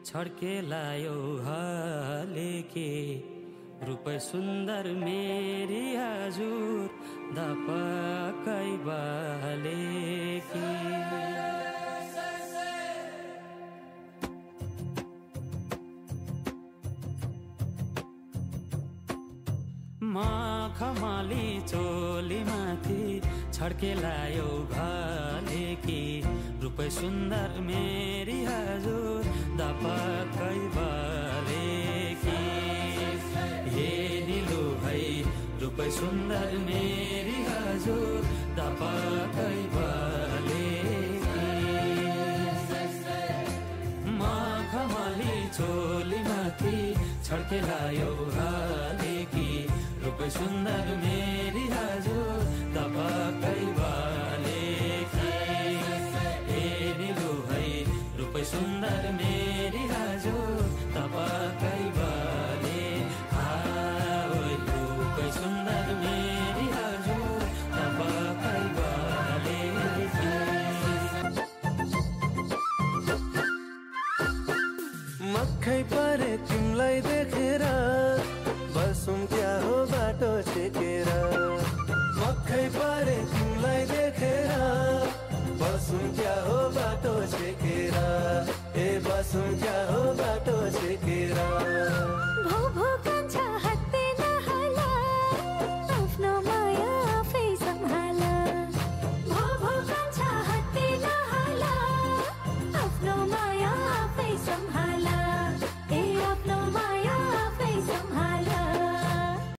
छड्केलायो हालेके रूप सुन्दर मेरी हजुर दपकै बालेकी मखमली चोली माथि छड्केलायो भालेकी रूप सुन्दर मेरी हजुर दपकै बालेकी हे निलो भाइ रूप सुन्दर मेरी हजुर दपकै बालेकी मखमली चोली माथि छड्केलायो भालेकी रूप सुन्दर मेरी हजुर दपकै बालेकी हे निलो भाइ रूप सुन्दर मेरी हजुर दपकै बाले रूप सुन्दर मेरी हजुर दपकै बालेकी मक्खै परे तिमलाई देखेर बसौं क्या हो बाटो छेकेर मक्खै परे तिमलाई देखेर बसौं क्या हो बाटो छेकेर ए बसौं क्या हो बाटो छेकेर